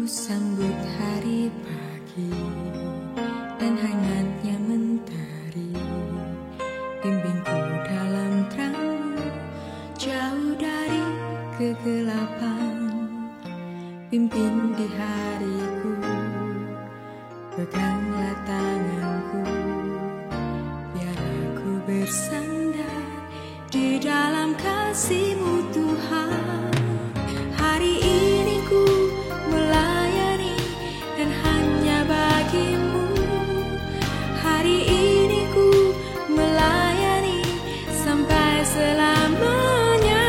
sambut hari pagi dan hangatnya mentari, bimbingku dalam terangmu, jauh dari kegelapan. Pimpin di hariku, peganglah tanganku, biar aku bersandar di dalam kasih-Mu Tuhan. Hari ini ku melayani dan hanya bagi-Mu. Hari ini ku melayani sampai selamanya.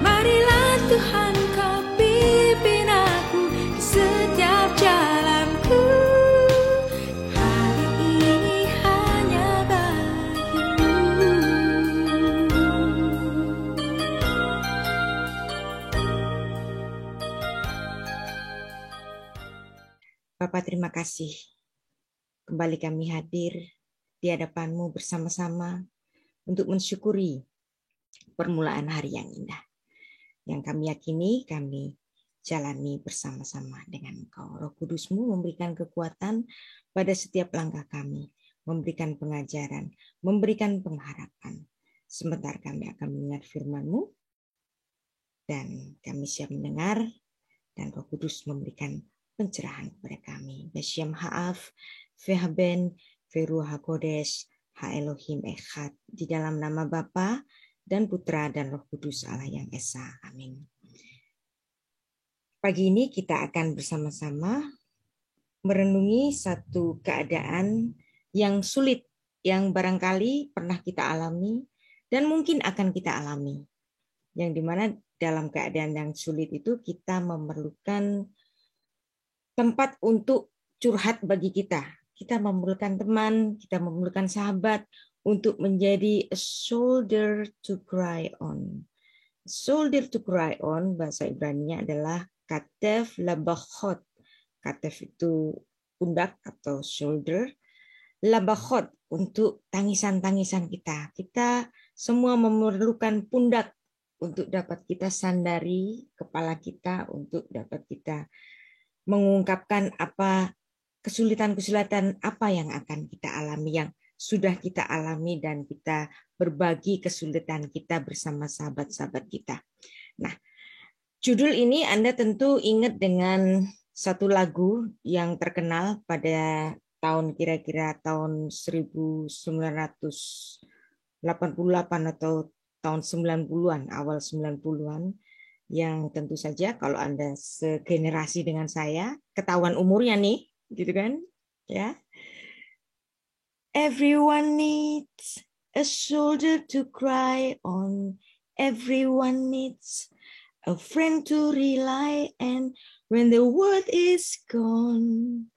Marilah Tuhan Kau pimpin aku di setiap jalanku. Hari ini hanya bagi-Mu. Bapak, terima kasih. Kembali kami hadir di hadapan-Mu bersama-sama untuk mensyukuri permulaan hari yang indah, yang kami yakini kami jalani bersama-sama dengan Engkau. Roh Kudus-Mu memberikan kekuatan pada setiap langkah kami, memberikan pengajaran, memberikan pengharapan. Sebentar kami akan mendengar firman-Mu, dan kami siap mendengar, dan Roh Kudus memberikan pencerahan kepada kami. Beshem ha'af, vehaben, veruah hakodesh, ha'elohim echad. Di dalam nama Bapa dan Putra dan Roh Kudus Allah yang Esa. Amin. Pagi ini kita akan bersama-sama merenungi satu keadaan yang sulit, yang barangkali pernah kita alami dan mungkin akan kita alami. Yang dimana dalam keadaan yang sulit itu kita memerlukan tempat untuk curhat bagi kita. Kita memerlukan teman, kita memerlukan sahabat untuk menjadi a shoulder to cry on. Shoulder to cry on, bahasa Ibrani-nya adalah katef labachot. Katef itu pundak atau shoulder. Labachot untuk tangisan-tangisan kita. Kita semua memerlukan pundak untuk dapat kita sandari kepala kita, untuk dapat kita mengungkapkan apa kesulitan-kesulitan apa yang akan kita alami, yang sudah kita alami, dan kita berbagi kesulitan kita bersama sahabat-sahabat kita. Nah, judul ini Anda tentu ingat dengan satu lagu yang terkenal pada tahun kira-kira tahun 1988 atau tahun 90-an, awal 90-an, yang tentu saja kalau Anda segenerasi dengan saya, ketahuan umurnya nih, gitu kan? Ya. Everyone needs a shoulder to cry on. Everyone needs a friend to rely on. When the world is gone,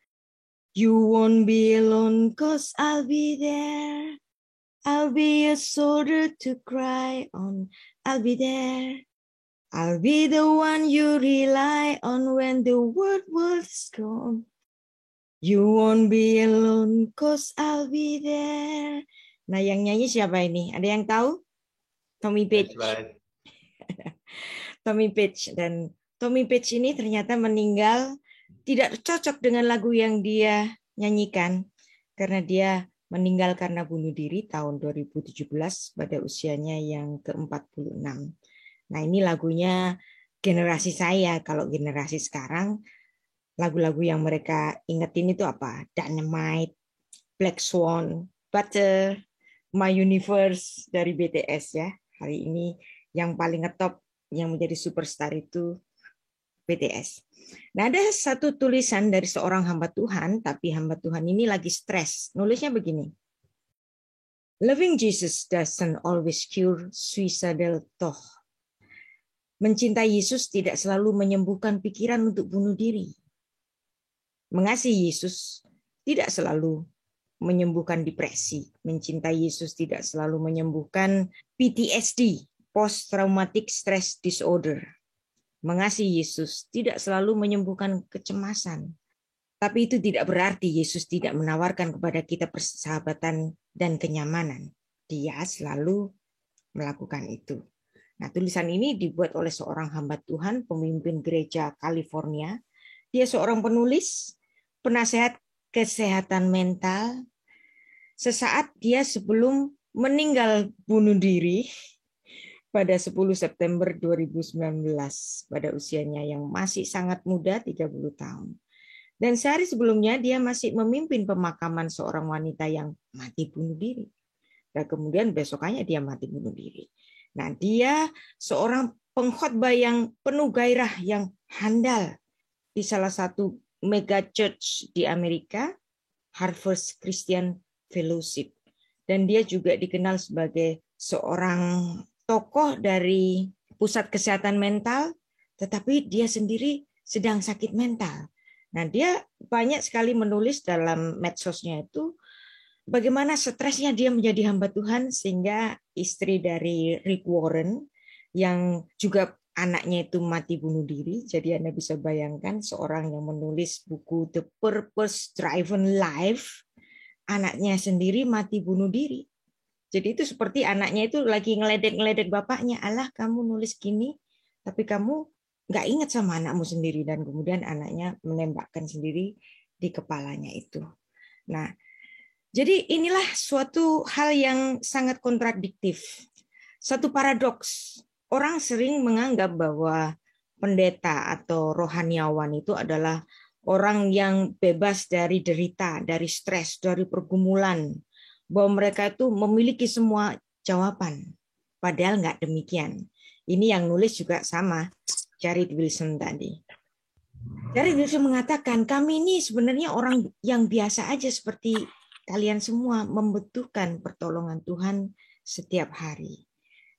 you won't be alone, 'cause I'll be there. I'll be a shoulder to cry on. I'll be there. I'll be the one you rely on when the world was gone. You won't be alone, 'cause I'll be there. Nah, yang nyanyi siapa ini? Ada yang tahu? Tommy Page. Right. Tommy Page. Dan Tommy Page ini ternyata meninggal tidak cocok dengan lagu yang dia nyanyikan, karena dia meninggal karena bunuh diri tahun 2017 pada usianya yang ke-46. Nah, ini lagunya generasi saya. Kalau generasi sekarang, lagu-lagu yang mereka ingetin itu apa? Dynamite, Black Swan, Butter, My Universe dari BTS ya. Hari ini yang paling ngetop, yang menjadi superstar itu BTS. Nah, ada satu tulisan dari seorang hamba Tuhan, tapi hamba Tuhan ini lagi stres. Nulisnya begini. Loving Jesus doesn't always cure suicidal thought. Mencintai Yesus tidak selalu menyembuhkan pikiran untuk bunuh diri. Mengasihi Yesus tidak selalu menyembuhkan depresi. Mencintai Yesus tidak selalu menyembuhkan PTSD, Post Traumatic Stress Disorder. Mengasihi Yesus tidak selalu menyembuhkan kecemasan. Tapi itu tidak berarti Yesus tidak menawarkan kepada kita persahabatan dan kenyamanan. Dia selalu melakukan itu. Nah, tulisan ini dibuat oleh seorang hamba Tuhan, pemimpin gereja California Dia seorang penulis, penasehat kesehatan mental. Sesaat dia sebelum meninggal bunuh diri pada 10 September 2019 pada usianya yang masih sangat muda, 30 tahun. Dan sehari sebelumnya dia masih memimpin pemakaman seorang wanita yang mati bunuh diri. Dan kemudian besokannya dia mati bunuh diri. Nah, dia seorang pengkhotbah yang penuh gairah, yang handal di salah satu mega church di Amerika, Harvest Christian Fellowship. Dan dia juga dikenal sebagai seorang tokoh dari pusat kesehatan mental, tetapi dia sendiri sedang sakit mental. Nah, dia banyak sekali menulis dalam medsosnya itu bagaimana stresnya dia menjadi hamba Tuhan, sehingga istri dari Rick Warren yang juga anaknya itu mati bunuh diri. Jadi Anda bisa bayangkan seorang yang menulis buku The Purpose Driven Life, anaknya sendiri mati bunuh diri. Jadi itu seperti anaknya itu lagi ngeledek-ngeledek bapaknya, "Allah, kamu nulis gini, tapi kamu nggak ingat sama anakmu sendiri." Dan kemudian anaknya menembakkan sendiri di kepalanya itu. Nah, jadi inilah suatu hal yang sangat kontradiktif. Satu paradoks. Orang sering menganggap bahwa pendeta atau rohaniawan itu adalah orang yang bebas dari derita, dari stres, dari pergumulan. Bahwa mereka itu memiliki semua jawaban. Padahal nggak demikian. Ini yang nulis juga sama, Jared Wilson tadi. Jared Wilson mengatakan, kami ini sebenarnya orang yang biasa aja seperti kalian semua, membutuhkan pertolongan Tuhan setiap hari.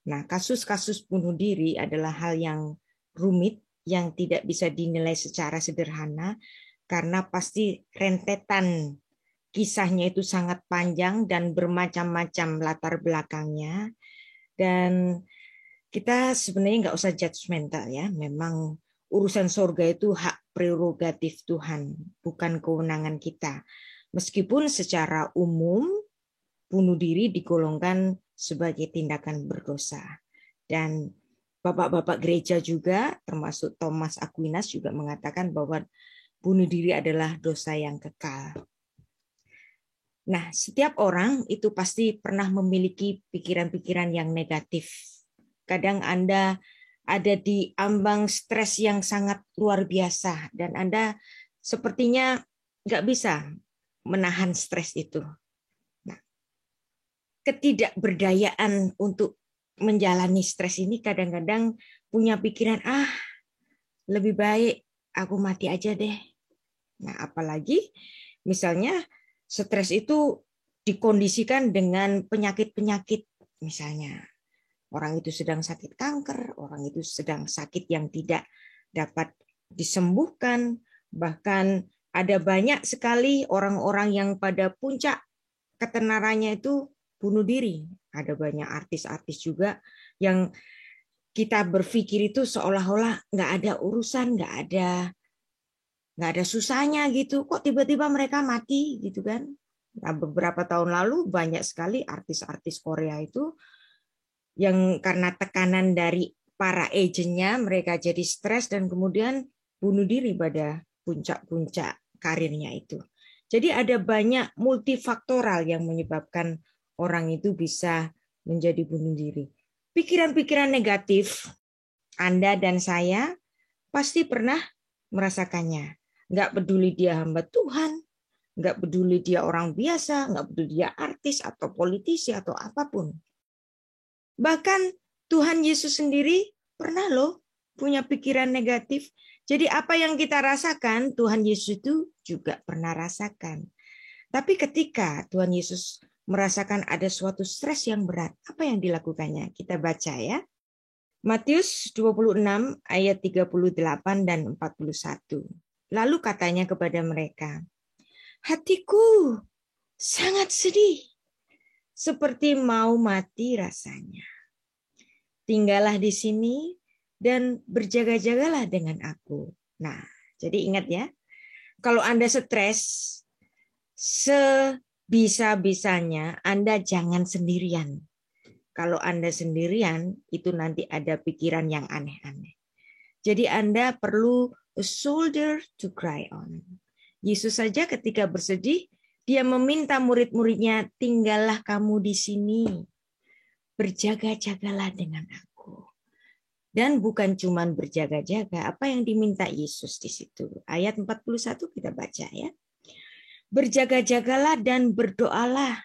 Nah, kasus-kasus bunuh diri adalah hal yang rumit, yang tidak bisa dinilai secara sederhana, karena pasti rentetan kisahnya itu sangat panjang dan bermacam-macam latar belakangnya. Dan kita sebenarnya nggak usah judgmental ya. Memang urusan surga itu hak prerogatif Tuhan, bukan kewenangan kita. Meskipun secara umum bunuh diri digolongkan sebagai tindakan berdosa. Dan bapak-bapak gereja juga, termasuk Thomas Aquinas juga mengatakan bahwa bunuh diri adalah dosa yang kekal. Nah, setiap orang itu pasti pernah memiliki pikiran-pikiran yang negatif. Kadang Anda ada di ambang stres yang sangat luar biasa, dan Anda sepertinya nggak bisa menahan stres itu. Nah, ketidakberdayaan untuk menjalani stres ini kadang-kadang punya pikiran, lebih baik aku mati aja deh. Nah, apalagi misalnya stres itu dikondisikan dengan penyakit-penyakit, misalnya orang itu sedang sakit kanker, orang itu sedang sakit yang tidak dapat disembuhkan, bahkan ada banyak sekali orang-orang yang pada puncak ketenarannya itu bunuh diri. Ada banyak artis-artis juga yang kita berpikir itu seolah-olah nggak ada urusan, nggak ada susahnya gitu, kok tiba-tiba mereka mati gitu kan. Nah, beberapa tahun lalu banyak sekali artis-artis Korea itu yang karena tekanan dari para agennya mereka jadi stres dan kemudian bunuh diri pada puncak-puncak karirnya itu. Jadi ada banyak multifaktoral yang menyebabkan orang itu bisa menjadi bunuh diri. Pikiran-pikiran negatif Anda dan saya pasti pernah merasakannya. Nggak peduli dia hamba Tuhan, nggak peduli dia orang biasa, nggak peduli dia artis atau politisi atau apapun. Bahkan Tuhan Yesus sendiri pernah loh punya pikiran negatif. Jadi apa yang kita rasakan, Tuhan Yesus itu juga pernah rasakan. Tapi ketika Tuhan Yesus merasakan ada suatu stres yang berat, apa yang dilakukannya? Kita baca ya. Matius 26 ayat 38 dan 41. Lalu katanya kepada mereka, hatiku sangat sedih, seperti mau mati rasanya. Tinggallah di sini dan berjaga-jagalah dengan aku. Nah, jadi ingat ya, kalau Anda stres, sebisa-bisanya Anda jangan sendirian. Kalau Anda sendirian, itu nanti ada pikiran yang aneh-aneh. Jadi Anda perlu a shoulder to cry on. Yesus saja ketika bersedih, dia meminta murid-muridnya, tinggallah kamu di sini. Berjaga-jagalah dengan aku. Dan bukan cuma berjaga-jaga, apa yang diminta Yesus di situ. Ayat 41 kita baca ya. Berjaga-jagalah dan berdoalah,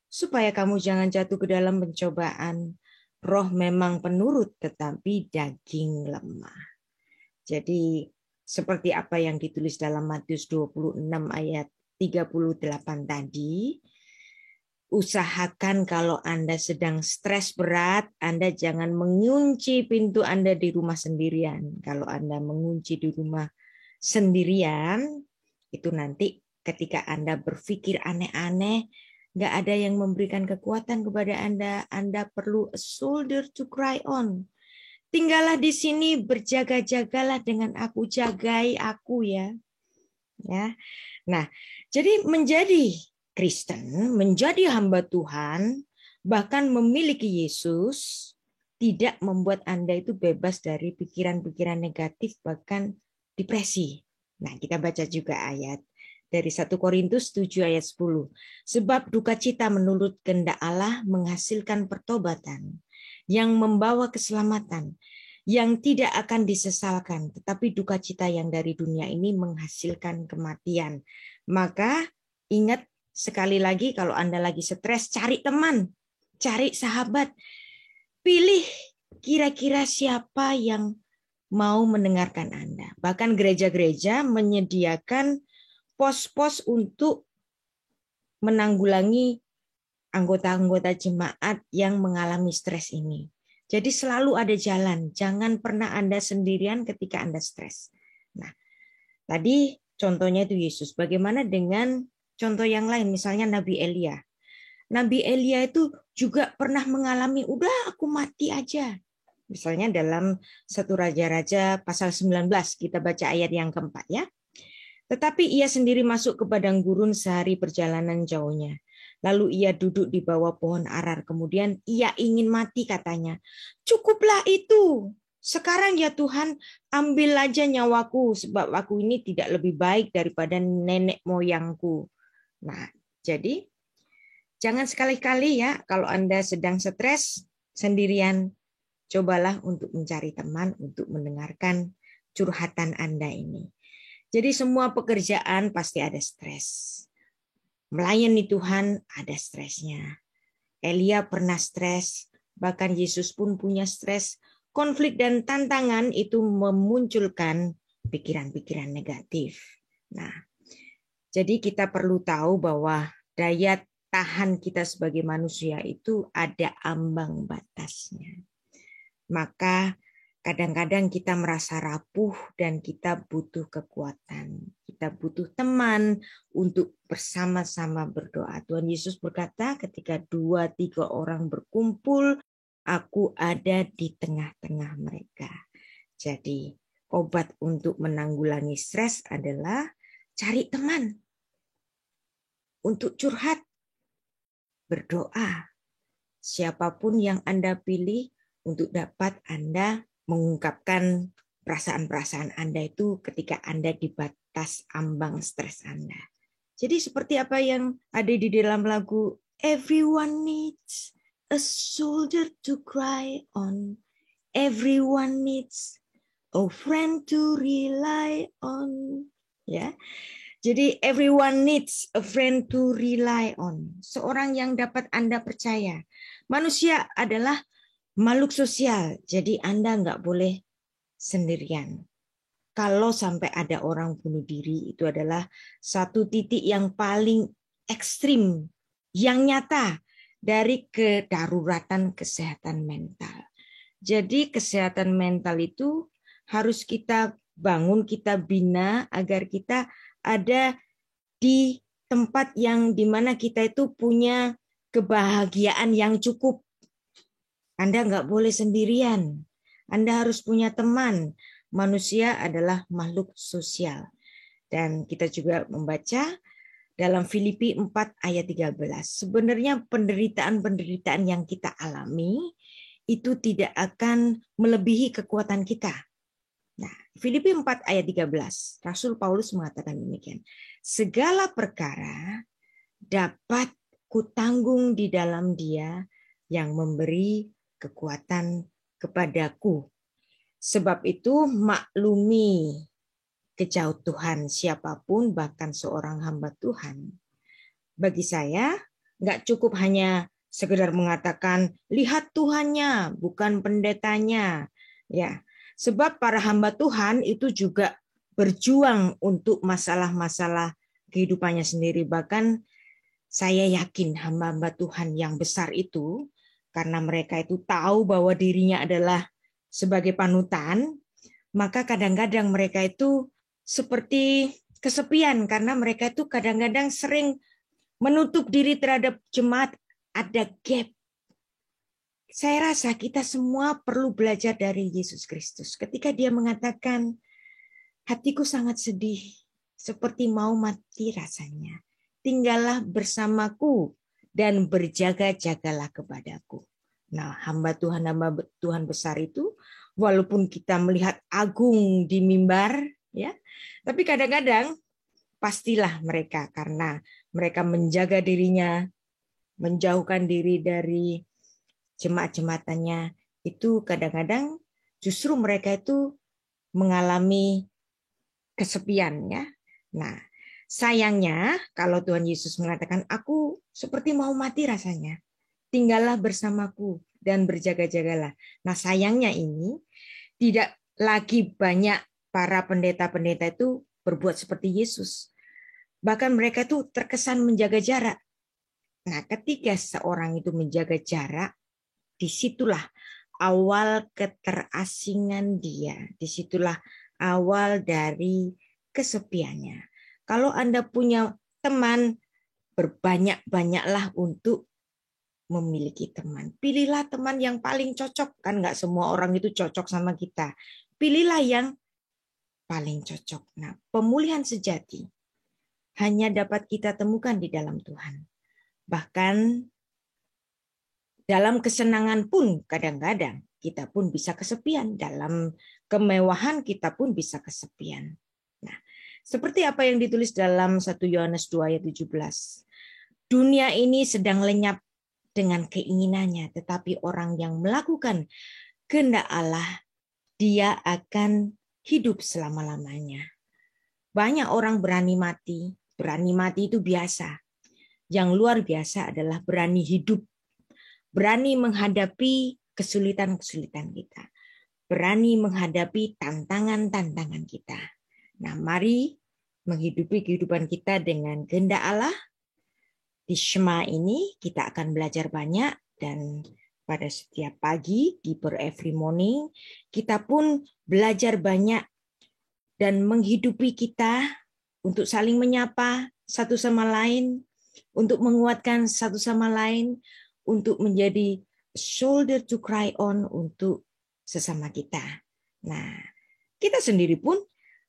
supaya kamu jangan jatuh ke dalam pencobaan. Roh memang penurut, tetapi daging lemah. Jadi seperti apa yang ditulis dalam Matius 26 ayat 38 tadi, usahakan kalau Anda sedang stres berat, Anda jangan mengunci pintu Anda di rumah sendirian. Kalau Anda mengunci di rumah sendirian, itu nanti ketika Anda berpikir aneh-aneh, nggak ada yang memberikan kekuatan kepada Anda perlu a shoulder to cry on. Tinggallah di sini, berjaga-jagalah dengan aku, jagai aku ya. Ya. Nah, jadi menjadi Kristen, menjadi hamba Tuhan, bahkan memiliki Yesus, tidak membuat Anda itu bebas dari pikiran-pikiran negatif, bahkan depresi. Nah, kita baca juga ayat dari 1 Korintus 7 ayat 10. Sebab duka cita menurut kehendak Allah menghasilkan pertobatan, yang membawa keselamatan, yang tidak akan disesalkan, tetapi duka cita yang dari dunia ini menghasilkan kematian. Maka ingat sekali lagi, kalau Anda lagi stres, cari teman, cari sahabat, pilih kira-kira siapa yang mau mendengarkan Anda. Bahkan gereja-gereja menyediakan pos-pos untuk menanggulangi anggota-anggota jemaat yang mengalami stres ini. Jadi selalu ada jalan. Jangan pernah Anda sendirian ketika Anda stres. Nah, tadi contohnya itu Yesus. Bagaimana dengan contoh yang lain? Misalnya Nabi Elia. Nabi Elia itu juga pernah mengalami, udah aku mati aja. Misalnya dalam 1 Raja-Raja pasal 19, kita baca ayat yang keempat ya. Tetapi ia sendiri masuk ke padang gurun sehari perjalanan jauhnya. Lalu ia duduk di bawah pohon arar. Kemudian ia ingin mati katanya. Cukuplah itu. Sekarang ya Tuhan, ambil aja nyawaku. Sebab aku ini tidak lebih baik daripada nenek moyangku. Nah, jadi jangan sekali-kali ya kalau Anda sedang stres sendirian. Cobalah untuk mencari teman untuk mendengarkan curhatan Anda ini. Jadi semua pekerjaan pasti ada stres. Melayani Tuhan ada stresnya. Elia pernah stres, bahkan Yesus pun punya stres. Konflik dan tantangan itu memunculkan pikiran-pikiran negatif. Nah, jadi kita perlu tahu bahwa daya tahan kita sebagai manusia itu ada ambang batasnya. Maka kadang-kadang kita merasa rapuh dan kita butuh kekuatan. Kita butuh teman untuk bersama-sama berdoa. Tuhan Yesus berkata, ketika 2-3 orang berkumpul, aku ada di tengah-tengah mereka. Jadi obat untuk menanggulangi stres adalah cari teman untuk curhat, berdoa. Siapapun yang Anda pilih untuk dapat Anda mengungkapkan perasaan-perasaan Anda itu ketika Anda di batas ambang stres Anda. Jadi seperti apa yang ada di dalam lagu, everyone needs a shoulder to cry on. Everyone needs a friend to rely on. Ya. Jadi everyone needs a friend to rely on. Seorang yang dapat Anda percaya. Manusia adalah makhluk sosial, jadi Anda nggak boleh sendirian. Kalau sampai ada orang bunuh diri, itu adalah satu titik yang paling ekstrim, yang nyata dari kedaruratan kesehatan mental. Jadi kesehatan mental itu harus kita bangun, kita bina agar kita ada di tempat yang dimana kita itu punya kebahagiaan yang cukup. Anda nggak boleh sendirian. Anda harus punya teman. Manusia adalah makhluk sosial. Dan kita juga membaca dalam Filipi 4 ayat 13. Sebenarnya penderitaan-penderitaan yang kita alami itu tidak akan melebihi kekuatan kita. Nah, Filipi 4 ayat 13, Rasul Paulus mengatakan demikian. Segala perkara dapat kutanggung di dalam Dia yang memberi kekuatan kepadaku. Sebab itu maklumi kejauh Tuhan siapapun, bahkan seorang hamba Tuhan. Bagi saya, nggak cukup hanya sekedar mengatakan lihat Tuhannya, bukan pendetanya, ya. Sebab para hamba Tuhan itu juga berjuang untuk masalah-masalah kehidupannya sendiri. Bahkan saya yakin hamba-hamba Tuhan yang besar itu, karena mereka itu tahu bahwa dirinya adalah sebagai panutan, maka kadang-kadang mereka itu seperti kesepian karena mereka itu kadang-kadang sering menutup diri terhadap jemaat, ada gap. Saya rasa kita semua perlu belajar dari Yesus Kristus. Ketika dia mengatakan, hatiku sangat sedih, seperti mau mati rasanya. Tinggallah bersamaku dan berjaga-jagalah kepadaku. Nah, hamba Tuhan besar itu, walaupun kita melihat agung di mimbar, ya, tapi kadang-kadang pastilah mereka karena mereka menjaga dirinya, menjauhkan diri dari jemaat-jemaatannya, itu kadang-kadang justru mereka itu mengalami kesepian, ya. Nah, sayangnya kalau Tuhan Yesus mengatakan, aku seperti mau mati rasanya, tinggallah bersamaku dan berjaga-jagalah. Nah, sayangnya ini tidak lagi banyak para pendeta-pendeta itu berbuat seperti Yesus. Bahkan mereka itu terkesan menjaga jarak. Nah, ketika seorang itu menjaga jarak, disitulah awal keterasingan dia. Disitulah awal dari kesepiannya. Kalau Anda punya teman, berbanyak-banyaklah untuk memiliki teman. Pilihlah teman yang paling cocok. Kan nggak semua orang itu cocok sama kita. Pilihlah yang paling cocok. Nah, pemulihan sejati hanya dapat kita temukan di dalam Tuhan. Bahkan dalam kesenangan pun kadang-kadang kita pun bisa kesepian. Dalam kemewahan kita pun bisa kesepian. Nah, seperti apa yang ditulis dalam 1 Yohanes 2 ayat 17. Dunia ini sedang lenyap dengan keinginannya, tetapi orang yang melakukan kehendak Allah, dia akan hidup selama-lamanya. Banyak orang berani mati. Berani mati itu biasa. Yang luar biasa adalah berani hidup. Berani menghadapi kesulitan-kesulitan kita. Berani menghadapi tantangan-tantangan kita. Nah, mari menghidupi kehidupan kita dengan kehendak Allah. Di Shema ini kita akan belajar banyak, dan pada setiap pagi di Per Every Morning kita pun belajar banyak dan menghidupi kita untuk saling menyapa satu sama lain, untuk menguatkan satu sama lain, untuk menjadi shoulder to cry on untuk sesama kita. Nah, kita sendiri pun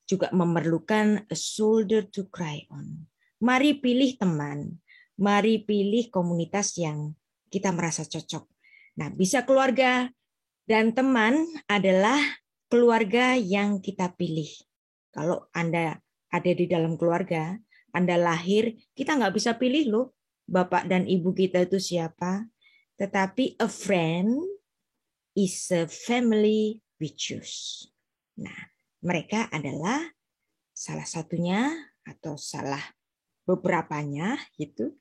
juga memerlukan a shoulder to cry on. Mari pilih teman, mari pilih komunitas yang kita merasa cocok. Nah, bisa keluarga dan teman adalah keluarga yang kita pilih. Kalau Anda ada di dalam keluarga, Anda lahir, kita nggak bisa pilih loh, bapak dan ibu kita itu siapa. Tetapi a friend is a family we choose. Nah, mereka adalah salah satunya atau salah beberapanya itu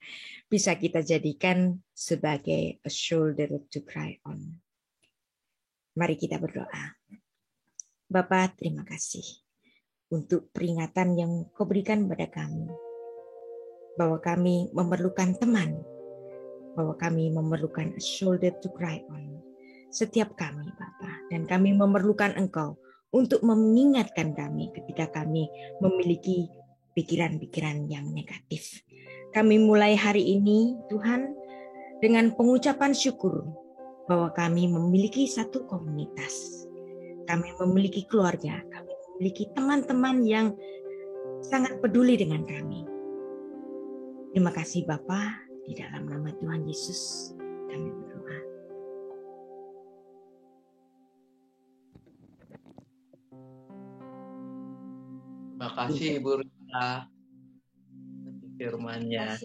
bisa kita jadikan sebagai a shoulder to cry on. Mari kita berdoa. Bapa, terima kasih untuk peringatan yang Kau berikan pada kami, bahwa kami memerlukan teman, bahwa kami memerlukan a shoulder to cry on. Setiap kami, Bapa, dan kami memerlukan Engkau untuk mengingatkan kami ketika kami memiliki pikiran-pikiran yang negatif. Kami mulai hari ini, Tuhan, dengan pengucapan syukur bahwa kami memiliki satu komunitas. Kami memiliki keluarga, kami memiliki teman-teman yang sangat peduli dengan kami. Terima kasih Bapa, di dalam nama Tuhan Yesus kami berdoa. Terima kasih Ibu Rita firman-Nya.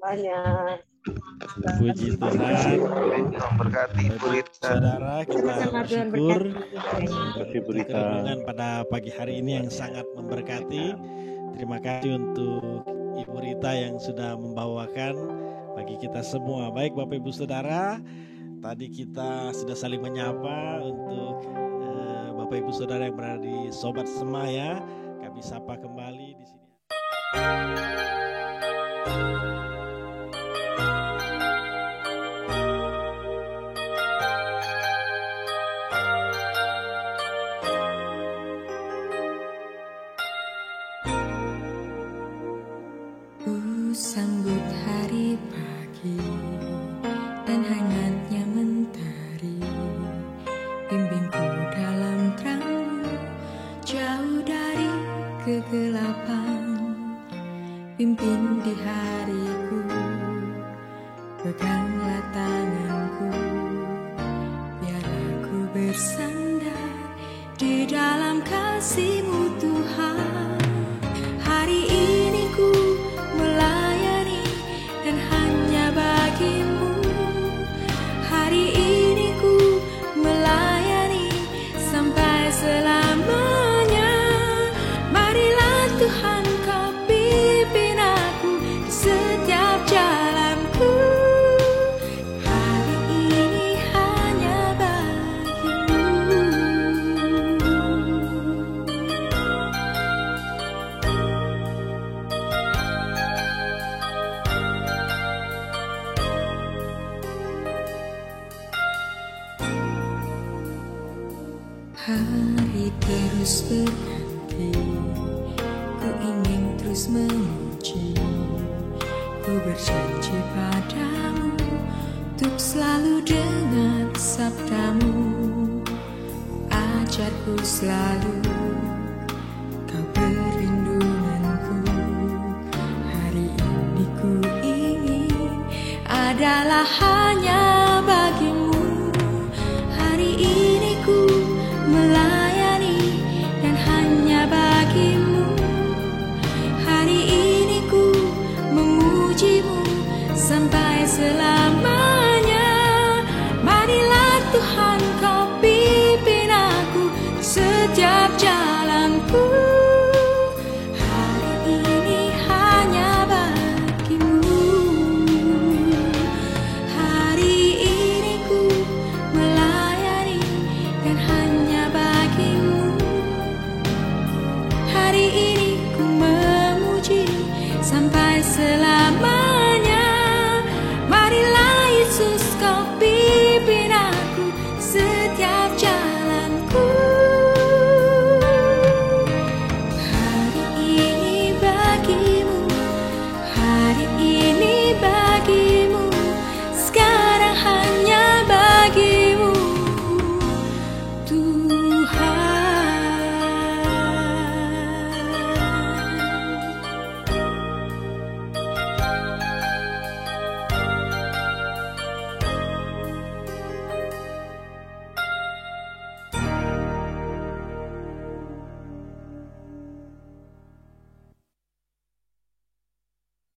Banyak. Puji Tuhan. Memberkati Ibu Rita. Saudara, kita bersyukur Berita renungan pada pagi hari ini yang sangat memberkati. Terima kasih untuk Ibu Rita yang sudah membawakan bagi kita semua. Baik Bapak Ibu Saudara, tadi kita sudah saling menyapa untuk Bapak Ibu Saudara yang berada di Sobat Semaya. Kami sapa kembali di sini. Sambut hari pagi dan hangatnya mentari, bimbingku dalam terangmu, jauh dari kegelapan. Pimpin di hariku, peganglah tanganku, biar aku bersandar di dalam kasih-Mu Tuhan. Hari ini ku melayani dan hanya bagi-Mu. Hari ini ku melayani sampai selamanya. Marilah Tuhan Kau pimpin aku di setiap jalanku. Hari ini hanya bagi-Mu. Hari terus berganti, ku ingin terus memuji. Ku berjanji padamu untuk selalu dengar sabdamu. Ajarku selalu, Kau perlindunganku. Hari ini ku ingin adalah hanya bagi-Mu. Hari ini ku melayani dan hanya bagi-Mu. Hari ini ku memuji-Mu sampai selamanya. Marilah Tuhan Kau pimpin aku di setiap jalanku. Hari ini hanya bagi-Mu. Hari ini ku melayani dan hanya bagi-Mu. Hari ini ku memuji sampai selamanya.